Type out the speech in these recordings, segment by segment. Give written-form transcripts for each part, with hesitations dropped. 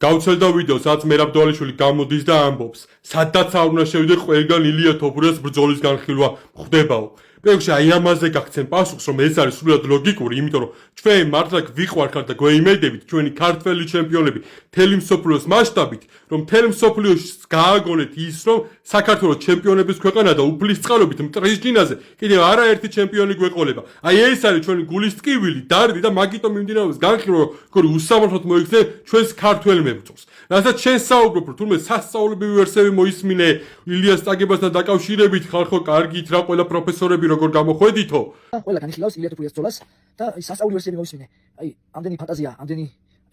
გავცელდა ვიდეო, სადაც მერაბ დვალიშვილი გამოდის და ამბობს, სადაც არ უნდა შევიდე ყველგან ილია თოფურიას ბრძოლის განხილვა ხდებაო. Პირველში აი ამაზე გაგცემ პასუხს, რომ ეს არის სულად ლოგიკური, იმიტომ რომ ჩვენ მართლა გვიყვარხართ და გვეიმედებით ჩვენი ქართველი ჩემპიონები მთელი მსოფლიოს მასშტაბით, რომ მთელი მსოფლიოში გააგონეთ ის, რომ საქართველოს ჩემპიონების ქვეყანა და უფლის წყალობით მტრის ჯინაზე კიდევ არაერთი ჩემპიონი გვეყოლება. აი ეს არის ჩვენი გულის ტკივილი, დარდი და მაგიტომ მიმდინარეობს განხილვა, რომ უსამართლოდ მოიქცე ჩვენს ქართველ მებრძოლს. რასაც შენ საუბრობ, რომ თურმე სასწავლებრივი ვერსიები მოისმინე ილიას წაგებასთან დაკავშირებით, ხალხო, კარგით რა, ყველა პროფესორები როგორ გამოხვედითო? ყველა განიხილავს ილია თოფურიას ბრძოლას და სასწაული ვერსიები მოისმინე. აი, ამდენი ფანტაზია, ამდენი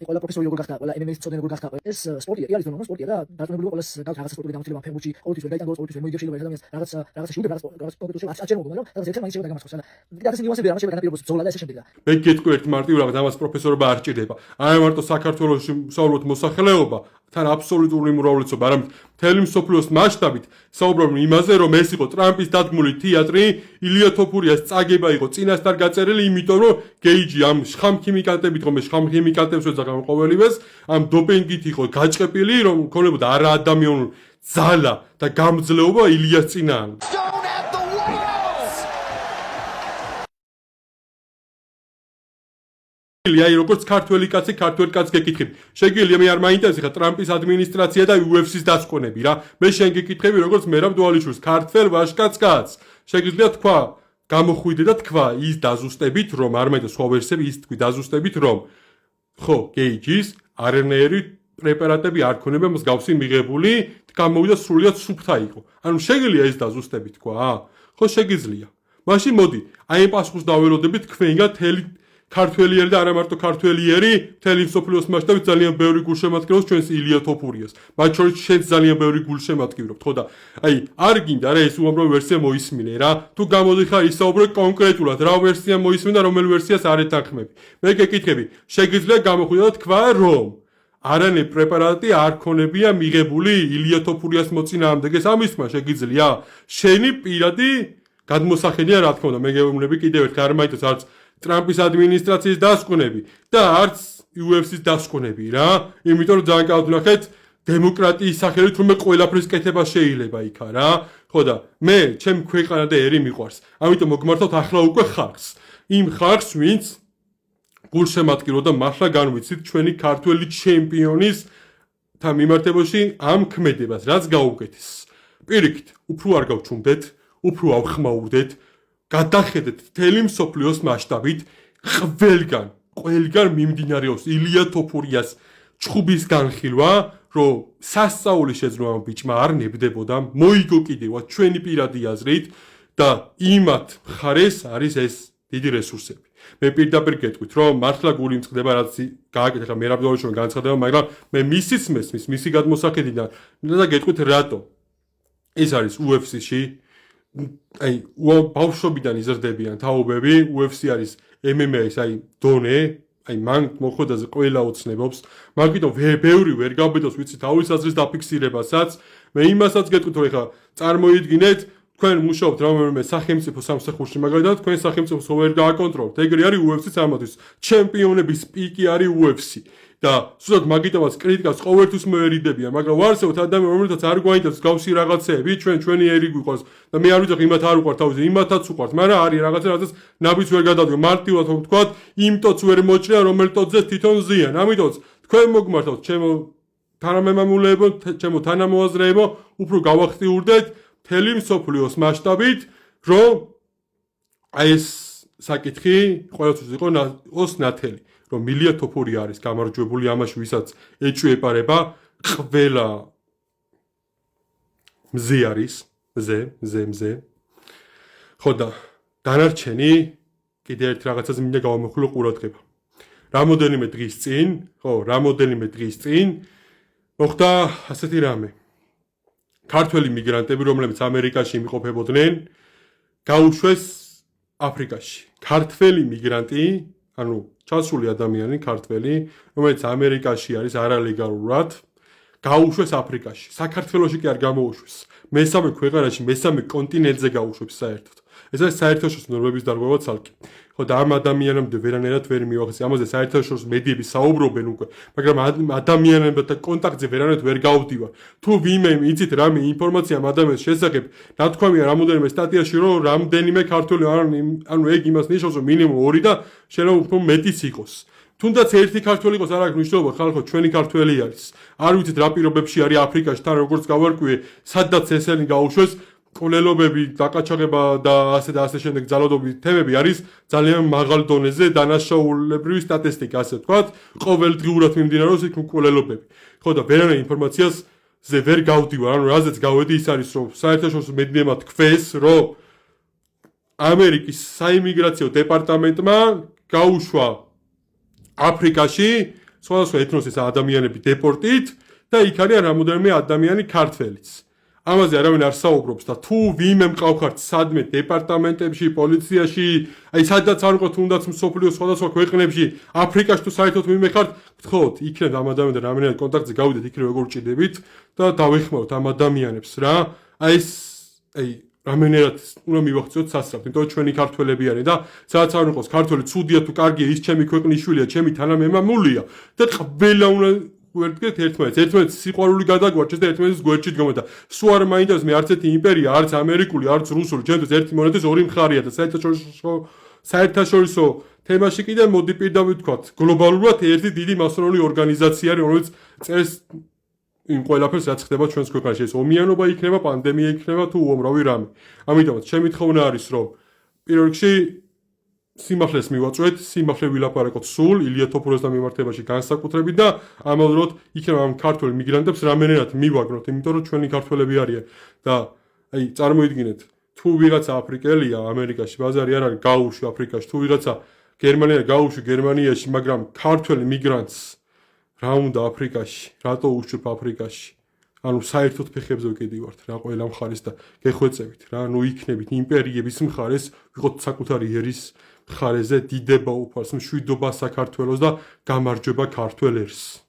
ყველა პროფესორი როგორ გახდა, ყველა MMA-ის მწოდნე როგორ გახდა. ეს სპორტია, არის ნორმალური სპორტია და დარწმუნებული ყველას გაქვს რაღაცა სპორტული გამოცდილება ფეხბურთში, ყოველთვის ვერ გაიტანგოს, ყოველთვის ვერ მოიგებს შეიძლება ადამიანს რაღაცა შეუძლია, რაღაც კონკრეტულ შეუძლია, აჭერმობა, მაგრამ რაღაც ერთად მაინც შეიძლება გამოსხოს. და ასე ნიუანსები არ შეიძლება განაპირობოს ბრძოლა და ესე შემდეგ. მე გეტყვი ერთ მარტივ რაღაც ამას პროფესორობა არ ჭირდება. არა მარტო საქართველოში საუბრობთ მოსახლეობა, თან აბსოლუტური უმრავლესობა, არამედ მთელი მსოფლიოს მასშტაბით საუბრობენ იმაზე, რომ ეს იყო ტრამპის დადგმული თეატრი, ილია თოფურიას წაგება იყო წინასწარ გაწერილი, იმიტომ რომ გეიჯი ამ შხამქიმიკატებით, რომ შხამქიმიკატებს ეძახა ყოველივეს, ამ დოპინგით იყო გაჭყეპილი, რომ მქონებოდა არაადამიანური ძალა და გამძლეობა ილიას წინააღმდეგ. აი როგორც ქართველი კაცი გეკითხები. შეგიძლია მე არ მაინტერესება ტრამპის ადმინისტრაცია და UFC-ს დასკვნები რა. მე შენ გეკითხები როგორც მერაბ დვალიშვილს, ქართველ ვაჟკაც კაც. შეგიძლია თქვა, გამოხვიდე და თქვა ის დაზუსტებით, რომ არ მაინდა სხვა ვერსიები ის თქვი დაზუსტებით, რომ ხო, გეიჯის არნერი პრეპარატები არ ქონება მსგავსი მიღებული, გამოვიდა სრულიად სუფთა იყო. ანუ შეგიძლია ეს დაზუსტებით თქვა? ხო, შეგიძლია. მაშინ მოდი, აი ამ პასუხს დაველოდებით თქვენგან თელი ქართველიერი და არა მარტო ქართველიერი, მთელი მსოფლიოს მასშტაბით ძალიან ბევრი გულშემატკივრობს ჩვენს ილია თოფურიას. მათ შორის შენც ძალიან ბევრი გულშემატკივრობთ, ხო და აი არ გინდა რა ეს უამრავი ვერსია მოისმინე რა. თუ გამოდიხარ ისაუბრე კონკრეტულად რა ვერსია მოისმინე და რომელ ვერსიას არ ეთანხმები. მე გეკითხები, შეგიძლია გამოხვიდე და თქვა რომ არანაირი პრეპარატი არ ქონებია მიღებული ილია თოფურიას მოწინააღმდეგ, ეს ამისმა შეგიძლია? შენი პირადი გადმოსახედია რა თქმა უნდა, მე გეუბნები კიდევ ერთხელ არ მაინტერესებს არც ტრამპის ადმინისტრაციის დასკვნები და არც UFC-ს დასკვნები რა. იმიტომ რომ ძალიან კარგად ვნახეთ დემოკრატიის სახელით თუმე ყველაფრის კეთება შეიძლება იქა რა. ხო და მე ჩემ ქვეყანა და ერი მიყვარს. ამიტომ მოგმართავთ ახლა უკვე ხალხს. იმ ხალხს, ვინც გულშემატკივრო და მართლა განვიცით ჩვენი ქართველი ჩემპიონის თან მიმართებაში ამ ქმედებას, რაც გაუკეთეს. პირიქით, უფრო არ გავჩუმდეთ, უფრო ავხმაურდეთ. გადახედეთ მთელი მსოფლიოს მასშტაბით ყველგან მიმდინარეობს ილია თოფურიას ჩხუბის განხილვა, რომ სასწაული შეძლო ამ ბიჭმა არ ნებდებოდა, მოიგო კიდევაც ჩვენი პირადი აზრით და იმათ მხარეს არის ეს დიდი რესურსები. მე პირდაპირ გეტყვით, რომ მართლა გული მწყდება, რაც გააკეთა მერაბ დვალიშვილმა განცხადება, მაგრამ მე მისიც მესმის, მისი გადმოსახედიდან და გეტყვით რატო. ეს არის UFC-ში აი ბავშვობიდან იზრდებიან თაობები, UFC არის MMA-ის აი დონე, აი მან მოხდაზე ყველა ოცნებობს, მაგიტომ ბევრი ვერ გაბედოს ვიცი თავის აზრის დაფიქსირებასაც. მე იმასაც გეტყვით, რომ ეხლა წარმოიდგინეთ თქვენ მუშაობთ რომელიმე სახელმწიფო სამსახურში, მაგალითად თქვენ სახელმწიფოს ვერ გააკონტროლოთ. ეგრე არის UFC-ს ამათვის. ჩემპიონების პიკი არის UFC. და სულად მაგიტომაც კრიტიკას ყოველთვის მოერიდებიან, მაგრამ ვარსებოთ ადამიანი, რომელთაც არ გვაინტერესებს გავსი რაღაცეები, ჩვენი ერი გვიყვარს და მე არ ვიცი იმათ არ უყვართ თავზე, იმათაც უყვართ, მაგრამ არის რაღაცა, რასაც ნაბიჯს ვერ გადავდგენ. მარტივად რომ ვთქვათ, იმ ტოც ვერ მოჭრია, რომელ ტოცზე თვითონ ზიან. ამიტომაც თქვენ მოგმართავთ ჩემო თანამემამულეებო, ჩემო თანამოაზრეებო, უფრო გავახტიურდეთ მთელი მსოფლიოს მასშტაბით, რომ აი ეს საკითხი ყოველთვის იყოს ნათელი. რომ ილია თოფურია არის გამარჯვებული ამაში, ვისაც ეჭვი ეპარება, ყველა მზე არის, მზე. ხო და დანარჩენი კიდე ერთ რაღაცაზე მინდა გავამოხილო ყურადღება. რამოდენიმე დღის წინ მოხდა ასეთი რამე. ქართველი მიგრანტები, რომლებიც ამერიკაში იმყოფებოდნენ, გაუშვეს აფრიკაში. ქართველი მიგრანტი, ანუ ჩასული ადამიანი ქართველი, რომელიც ამერიკაში არის არალეგალურად, გაუშვეს აფრიკაში. საქართველოში კი არ გამოუშვეს. მესამე ქვეყანაში, მესამე კონტინენტზე გაუშვეს საერთოდ. ეს არის საერთაშორისო ნორმების დარღვევა ცალკე. ხო და ამ ადამიანამდე ვერანაირად ვერ მივახცე. ამაზე საერთაშორისო მედიები საუბრობენ უკვე, მაგრამ ადამიანებთან კონტაქტზე ვერანაირად ვერ გავდივარ. თუ ვინმე იცით რამე ინფორმაცია ამ ადამიანის შესახებ, ნათქვამია რამოდენიმე სტატიაში, რომ რამდენიმე ქართველი ანუ ეგ იმას ნიშნავს, რომ მინიმუმ 2 და შეიძლება უფრო მეტიც იყოს. თუნდაც ერთი ქართველი იყოს, არ აქვს მნიშვნელობა, ხალხო, ჩვენი ქართველი არის. არ ვიცით რა პირობებში არის აფრიკაში, თან როგორც გავარკვიე, სადაც ესენი გაუშვეს, კვლელობები, დაკაჩაღება და ასე შემდეგ ძალადობის თემები არის ძალიან მაღალ დონეზე, დანაშაულებრივი სტატისტიკა, ასე ვთქვათ, ყოველდღიურად მიმდინარეობს იქ კვლელობები. ხო და ვერანაირ ინფორმაციას ზე ვერ გავდივარ, ანუ რაზეც გავედი ის არის, რომ საერთაშორისო მედიებმა თქვეს, რომ ამერიკის საიმიგრაციო დეპარტამენტმა გაუშვა აფრიკაში სხვადასხვა ეთნოსის ადამიანები დეპორტით და იქ არიან რამოდენიმე ადამიანი ქართველიც. ამაზე არავინ არ საუბრობს და თუ ვინმე მყავხართ სადმე დეპარტამენტებში, პოლიციაში, აი სადაც არ ვიყოთ თუნდაც მსოფლიოს სხვადასხვა ქვეყნებში, აფრიკაში თუ საერთოდ ვინმე ხართ, გთხოვთ, იქნებ ამ ადამიანთან რამდენად კონტაქტზე გავიდეთ, იქნებ როგორ ჭიდებით და დავეხმაროთ ამ ადამიანებს რა. აი ეს რამდენად უნდა მივახციოთ სასწრაფოდ, იმიტომ რომ ჩვენი ქართველები არის და სადაც არ ვიყოს ქართველი ცუდია თუ კარგია, ის ჩემი ქვეყნის შვილია, ჩემი თანამემამულია და ყველა უნდა ვერდგეთ ერთმანეთს სიყვარული გადაგვარჩეს და ერთმანეთის გვერდში დგომოთ და სულ არ მაინტერესებს მე არც ერთი იმპერია, არც ამერიკული, არც რუსული, ჩემთვის ერთი მონეტის ორი მხარეა და საერთაშორისო თემაში კიდე მოდი პირდაპირ ვთქვათ, გლობალურად ერთი დიდი მასონური ორგანიზაცია არის, რომელიც წერს იმ ყველაფერს რაც ხდება ჩვენს ქვეყანაში, ეს ომიანობა იქნება, პანდემია იქნება თუ უამრავი რამე. ამიტომაც ჩემი თხოვნა არის, რომ პირველ რიგში სიმართლეს მივაწვეთ, სიმართლე ვილაპარაკოთ სულ ილია თოფურესთან მიმართებაში განსაკუთრებით და ამავდროულად იქნება ამ ქართველ მიგრანტებს რამენერად მივაგნოთ, იმიტომ რომ ჩვენი ქართველები არიან და აი წარმოიდგინეთ, თუ ვიღაცა აფრიკელია ამერიკაში, ბაზარი არ არის, გაუშვი აფრიკაში, თუ ვიღაცა გერმანია გაუშვი გერმანიაში, მაგრამ ქართველი მიგრანტს რა უნდა აფრიკაში, რატო უშვებ აფრიკაში? ანუ საერთოდ ფეხებზე ვკიდივართ რა ყველა მხარეს და გეხვეწებით რა, ანუ იქნებით იმპერიების მხარეს, ვიყოთ საკუთარი ერის მხარეზე, დიდება უფალს, მშვიდობა საქართველოს და გამარჯვება ქართველ ერს.